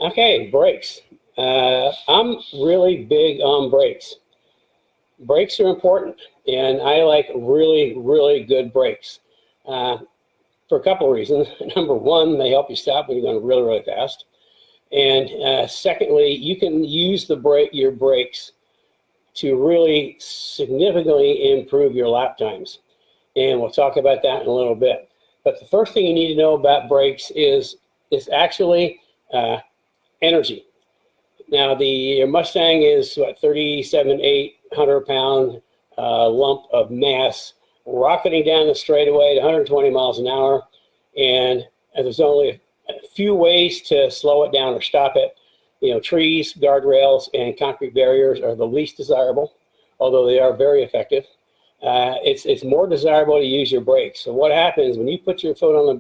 Okay, brakes. I'm really big on brakes. Brakes are important, and I like really, really good brakes for a couple of reasons. Number one, they help you stop when you're going really, really fast. And secondly, you can use your brakes to really significantly improve your lap times. And we'll talk about that in a little bit. But the first thing you need to know about brakes is actually energy. Now, the Mustang is what, 37,800 pound lump of mass rocketing down the straightaway at 120 miles an hour. And there's only a few ways to slow it down or stop it. You know, trees, guardrails, and concrete barriers are the least desirable, although they are very effective. It's more desirable to use your brakes. So what happens when you put your foot on the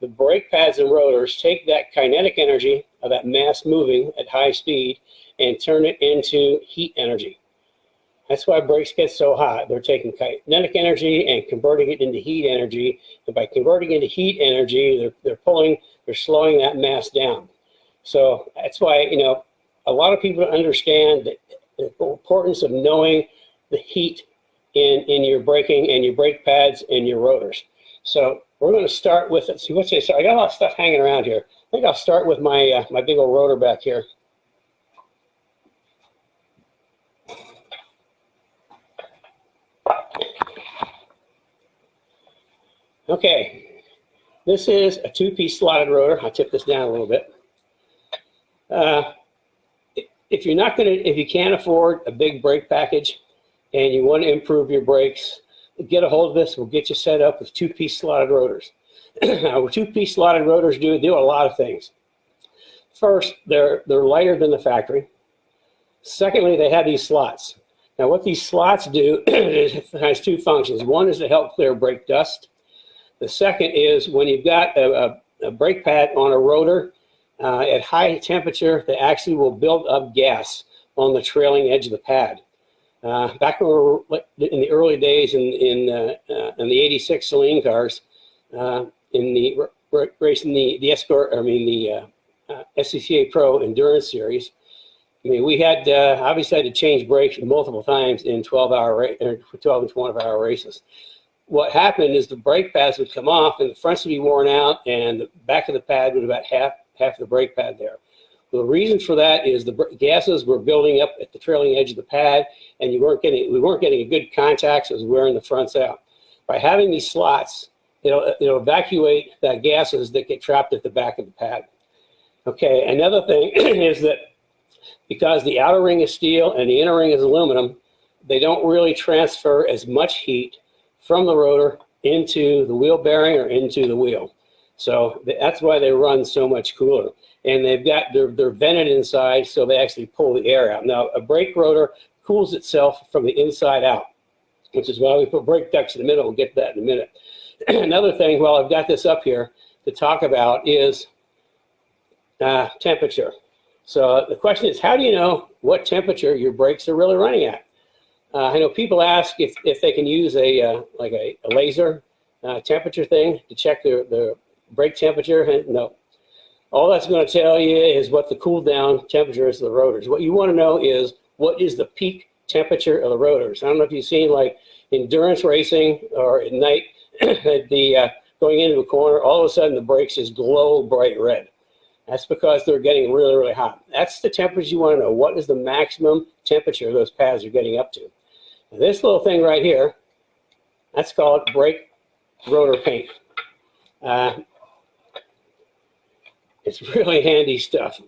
brake pads and rotors take that kinetic energy of that mass moving at high speed and turn it into heat energy. That's why brakes get so hot. They're taking kinetic energy and converting it into heat energy. And by converting into heat energy, they're slowing that mass down. So that's why, you know, a lot of people understand the importance of knowing the heat in your braking and your brake pads and your rotors. So we're going to start with it. See, so I got a lot of stuff hanging around here. I think I'll start with my my big old rotor back here. Okay, this is a two-piece slotted rotor. I'll tip this down a little bit. If you can't afford a big brake package and you want to improve your brakes, get a hold of this. We'll get you set up with two-piece slotted rotors. Now, two-piece slotted rotors do a lot of things. First, they're lighter than the factory. Secondly, they have these slots. Now, what these slots do is it has two functions. One is to help clear brake dust. The second is when you've got a brake pad on a rotor at high temperature, they actually will build up gas on the trailing edge of the pad. Back in the early days in the 86 Celine cars, in the racing the Escort, the SCCA Pro Endurance Series, I mean, we had obviously had to change brakes multiple times in 12 and 24-hour races. What happened is the brake pads would come off and the fronts would be worn out and the back of the pad would about half the brake pad there. Well, the reason for that is the gases were building up at the trailing edge of the pad, and we weren't getting a good contact, so it was wearing the fronts out. By having these slots, it'll evacuate that gases that get trapped at the back of the pad. Okay, another thing is that because the outer ring is steel and the inner ring is aluminum, they don't really transfer as much heat from the rotor into the wheel bearing or into the wheel. So that's why they run so much cooler. And they're vented inside, so they actually pull the air out. Now, a brake rotor cools itself from the inside out, which is why we put brake ducts in the middle. We'll get to that in a minute. Another thing, while I've got this up here to talk about, is temperature. So the question is, how do you know what temperature your brakes are really running at? I know people ask if they can use a laser temperature thing to check their brake temperature. And no. All that's going to tell you is what the cool down temperature is of the rotors. What you want to know is what is the peak temperature of the rotors. I don't know if you've seen like endurance racing or at night, going into a corner, all of a sudden the brakes just glow bright red. That's because they're getting really, really hot. That's the temperature you want to know. What is the maximum temperature those pads are getting up to? Now, this little thing right here, that's called brake rotor paint. It's really handy stuff.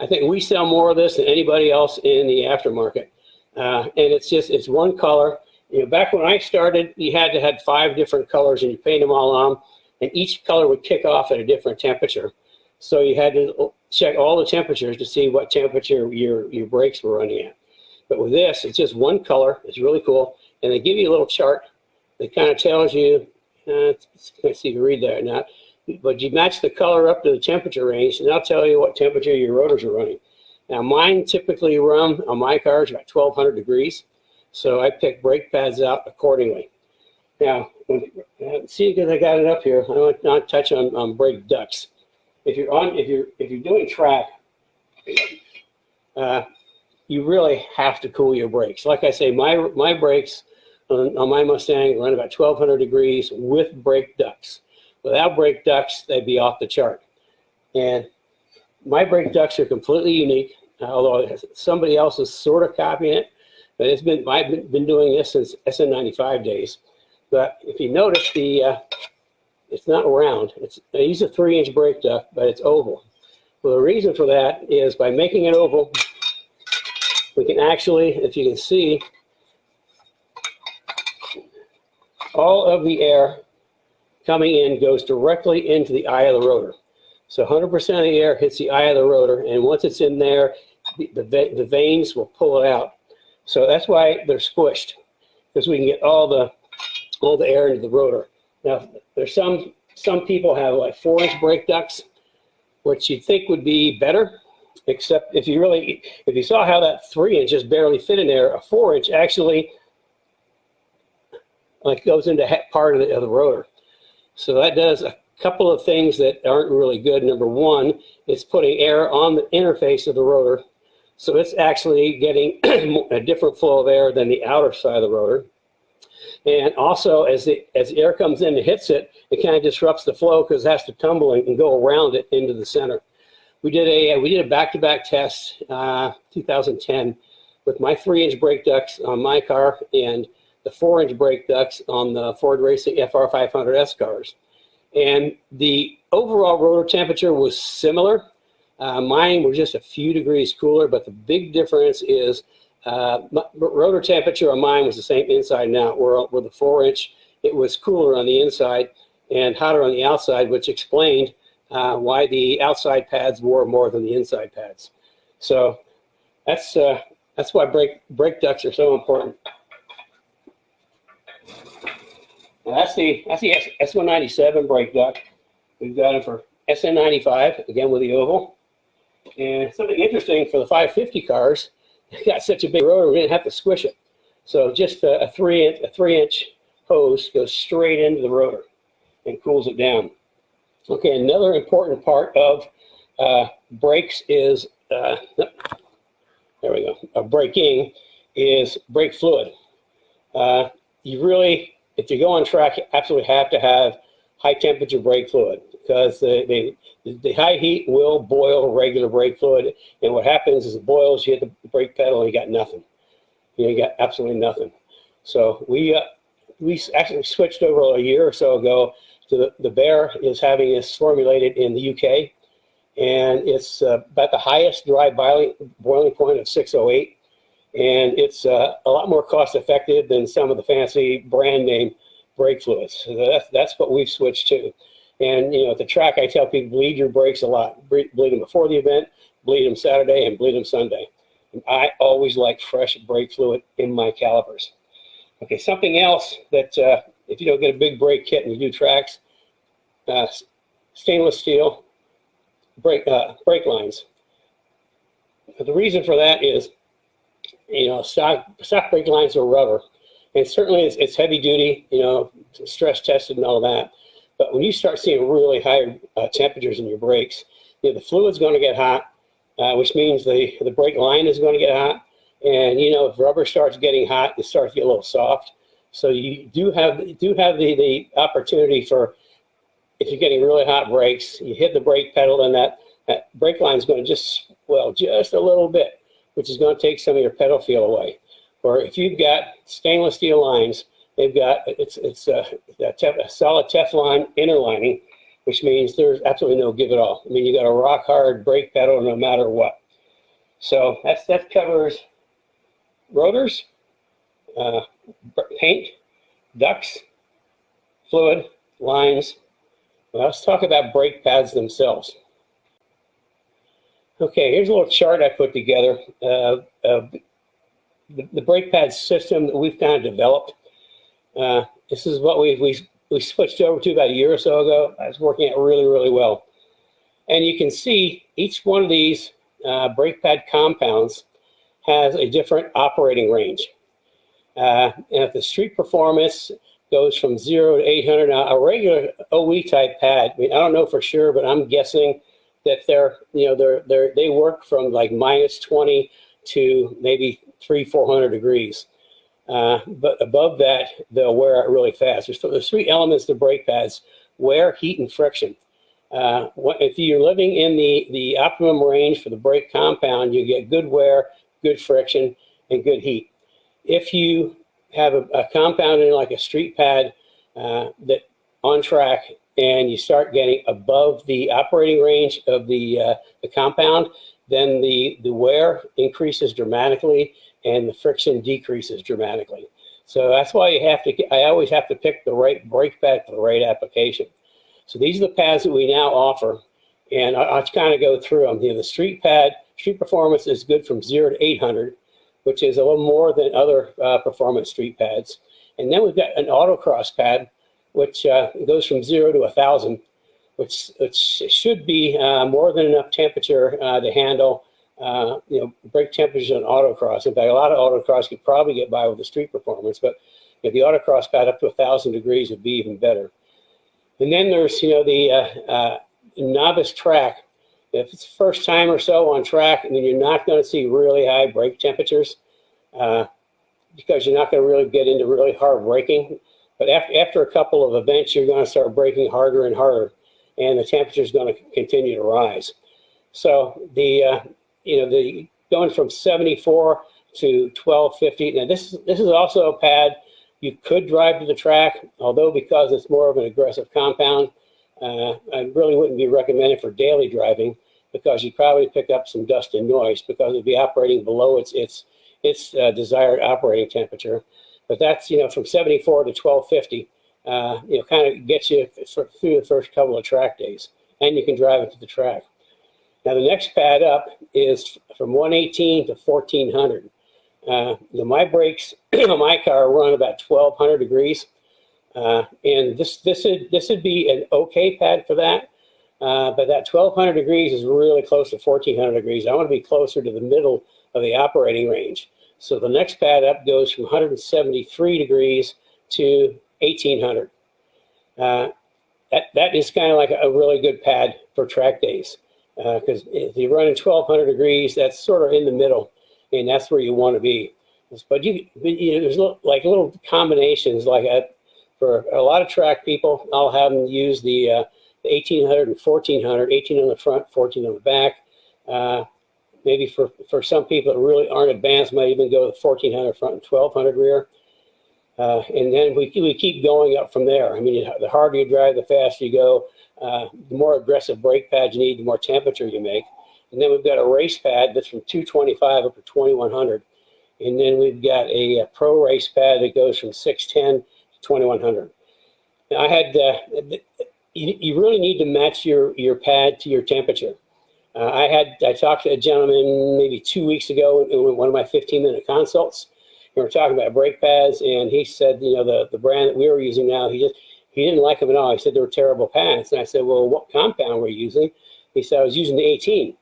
I think we sell more of this than anybody else in the aftermarket. And it's one color. You know, back when I started, you had to have 5 different colors and you paint them all on, and each color would kick off at a different temperature. So you had to check all the temperatures to see what temperature your brakes were running at. But with this, it's just one color. It's really cool. And they give you a little chart that kind of tells you, let's see if you read that or not. But you match the color up to the temperature range, and that'll tell you what temperature your rotors are running. Now, mine typically run on my cars about 1,200 degrees, so I pick brake pads out accordingly. Now, see, because I got it up here, I want to touch on brake ducts. if you're doing track, you really have to cool your brakes. Like I say, my brakes on my Mustang run about 1,200 degrees with brake ducts. Without brake ducts, they'd be off the chart. And my brake ducts are completely unique, although somebody else is sort of copying it. But I've been doing this since SN95 days. But if you notice, it's not round. I use a 3-inch brake duct, but it's oval. Well, the reason for that is by making it oval, we can actually, if you can see, all of the air coming in goes directly into the eye of the rotor. So 100% of the air hits the eye of the rotor, and once it's in there, the vanes will pull it out. So that's why they're squished, because we can get all the air into the rotor. Now, there's some people have like 4-inch brake ducts, which you'd think would be better, except if you saw how that 3-inch just barely fit in there, a 4-inch actually like goes into part of the rotor. So that does a couple of things that aren't really good. Number one, it's putting air on the interface of the rotor. So it's actually getting a different flow of air than the outer side of the rotor. And also, as the air comes in and hits it, it kind of disrupts the flow because it has to tumble and go around it into the center. We did a back-to-back test, 2010, with my 3-inch brake ducts on my car and the 4-inch brake ducts on the Ford Racing FR500S cars. And the overall rotor temperature was similar. Mine was just a few degrees cooler, but the big difference is rotor temperature on mine was the same inside and out. Where with the 4-inch, it was cooler on the inside and hotter on the outside, which explained why the outside pads wore more than the inside pads. So that's why brake ducts are so important. Now that's the S197 brake duct. We've got it for SN95, again with the oval. And something interesting for the 550 cars, it got such a big rotor, we didn't have to squish it. So just a 3-inch hose goes straight into the rotor and cools it down. Okay, another important part of brakes is, there we go, braking is brake fluid. You really, if you go on track, you absolutely have to have high temperature brake fluid because the high heat will boil regular brake fluid. And what happens is it boils, you hit the brake pedal, and you got nothing. You got absolutely nothing. So we actually switched over a year or so ago to the Bear is having this formulated in the UK. And it's about the highest dry boiling point of 608. And it's a lot more cost effective than some of the fancy brand name brake fluids. So that's what we've switched to. And at the track, I tell people, bleed your brakes a lot. Bleed them before the event, bleed them Saturday, and bleed them Sunday. And I always like fresh brake fluid in my calipers. Okay, something else that if you don't get a big brake kit and you do tracks, stainless steel brake lines. But the reason for that is, stock brake lines are rubber, and certainly it's heavy duty, stress tested and all that. But when you start seeing really high temperatures in your brakes, the fluid's going to get hot, which means the brake line is going to get hot. And if rubber starts getting hot, it starts to get a little soft. So you do have the opportunity for, if you're getting really hot brakes, you hit the brake pedal, and that brake line is going to just a little bit, which is going to take some of your pedal feel away. Or if you've got stainless steel lines, they've got it's a solid Teflon inner lining, which means there's absolutely no give at all. I mean, you got a rock hard brake pedal no matter what. So that covers rotors, paint, ducts, fluid, lines. Now let's talk about brake pads themselves. Okay, here's a little chart I put together of the brake pad system that we've kind of developed. This is what we switched over to about a year or so ago. It's working out really, really well. And you can see each one of these brake pad compounds has a different operating range. And if the street performance goes from 0 to 800, now a regular OE type pad, I mean, I don't know for sure, but I'm guessing that they work from like -20 to maybe 300-400 degrees. But above that, they'll wear out really fast. There's three elements to brake pads: wear, heat, and friction. If you're living in the optimum range for the brake compound, you get good wear, good friction, and good heat. If you have a compound in like a street pad that on track, and you start getting above the operating range of the compound, then the wear increases dramatically and the friction decreases dramatically. So that's why I always have to pick the right brake pad for the right application. So these are the pads that we now offer, and I'll kind of go through them. The street pad, street performance is good from 0 to 800, which is a little more than other performance street pads. And then we've got an autocross pad, which goes from 0 to 1,000, which should be more than enough temperature to handle brake temperatures on autocross. In fact, a lot of autocross could probably get by with the street performance, but the autocross pad up to 1,000 degrees would be even better. And then there's the novice track. If it's first time or so on track, then you're not going to see really high brake temperatures because you're not going to really get into really hard braking. But after a couple of events, you're going to start braking harder and harder, and the temperature is going to continue to rise. So the going from 74 to 1250. Now this is also a pad you could drive to the track, although because it's more of an aggressive compound, I really wouldn't be recommended for daily driving because you'd probably pick up some dust and noise because it'd be operating below its desired operating temperature. But that's from 74 to 1250. Kind of gets you through the first couple of track days, and you can drive it to the track. Now the next pad up is from 118 to 1400. My brakes on my car run about 1200 degrees, and this would be an okay pad for that. But that 1200 degrees is really close to 1400 degrees. I want to be closer to the middle of the operating range. So the next pad up goes from 173 degrees to 1800. That is kind of like a really good pad for track days because if you're running 1200 degrees, that's sort of in the middle, and that's where you want to be. But there's like little combinations like for a lot of track people. I'll have them use the 1800 and 1400, 18 on the front, 14 on the back. Maybe for some people that really aren't advanced, might even go with 1400 front and 1200 rear. And then we keep going up from there. I mean, the harder you drive, the faster you go. The more aggressive brake pads you need, the more temperature you make. And then we've got a race pad that's from 225 up to 2100. And then we've got a pro race pad that goes from 610 to 2100. Now you really need to match your pad to your temperature. I talked to a gentleman maybe 2 weeks ago in one of my 15-minute consults. We were talking about brake pads, and he said, the brand that we were using now, he didn't like them at all. He said they were terrible pads. And I said, well, what compound were you using? He said, I was using the 18.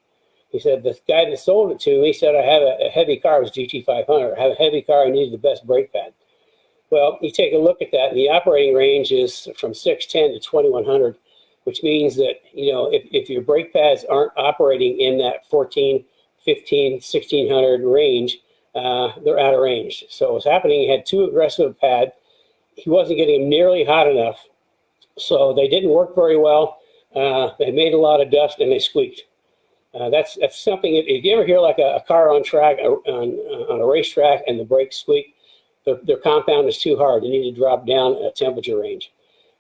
He said, the guy that sold it to me said, I have a heavy car, it was GT500. I have a heavy car, I needed the best brake pad. Well, you take a look at that, and the operating range is from 610 to 2100. Which means that, if your brake pads aren't operating in that 14, 15, 1600 range, they're out of range. So what's happening, he had too aggressive a pad. He wasn't getting them nearly hot enough. So they didn't work very well. They made a lot of dust and they squeaked. That's something, if you ever hear like a car on track, on a racetrack and the brakes squeak, their compound is too hard. They need to drop down a temperature range.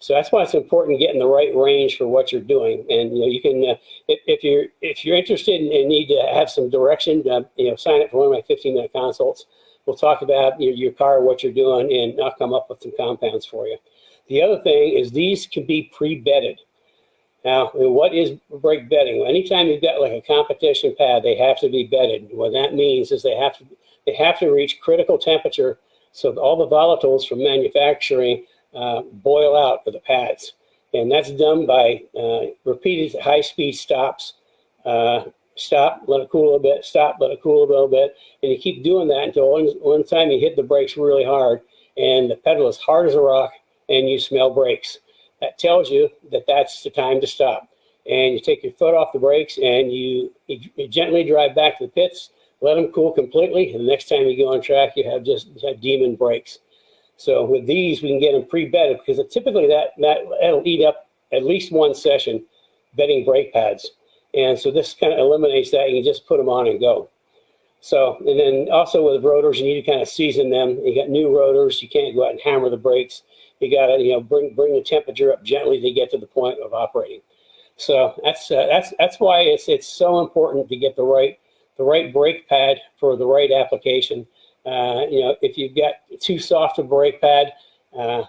So that's why it's important getting the right range for what you're doing. And you can, if you're interested and need to have some direction, sign up for one of my 15-minute consults. We'll talk about your car, what you're doing, and I'll come up with some compounds for you. The other thing is these can be pre-bedded. Now, what is brake bedding? Well, anytime you've got like a competition pad, they have to be bedded. What that means is they have to reach critical temperature so all the volatiles from manufacturing boil out of the pads, and that's done by repeated high-speed stops. Stop, let it cool a little bit, stop, let it cool a little bit, and you keep doing that until one time you hit the brakes really hard and the pedal is hard as a rock and you smell brakes. That tells you that that's the time to stop. and you take your foot off the brakes and you gently drive back to the pits, let them cool completely, and the next time you go on track, you have demon brakes. So with these, we can get them pre-bedded, because typically that'll eat up at least one session bedding brake pads. And so this kind of eliminates that. You can just put them on and go. So, and then also with rotors, you need to kind of season them. You got new rotors, you can't go out and hammer the brakes. You got to, you know, bring the temperature up gently to get to the point of operating. So that's why it's so important to get the right brake pad for the right application. You know, if you've got too soft a brake pad,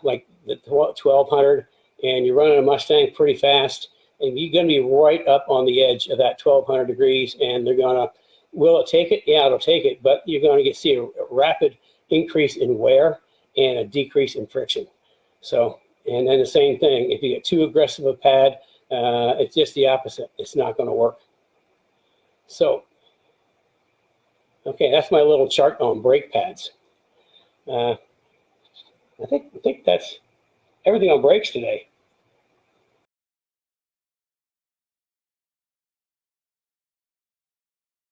like the 1200, and you're running a Mustang pretty fast, and you're going to be right up on the edge of that 1200 degrees, and they're going to, will it take it? Yeah, it'll take it, but you're going to see a rapid increase in wear and a decrease in friction. So, and then the same thing, if you get too aggressive a pad, it's just the opposite. It's not going to work. So, okay, that's my little chart on brake pads. I think that's everything on brakes today.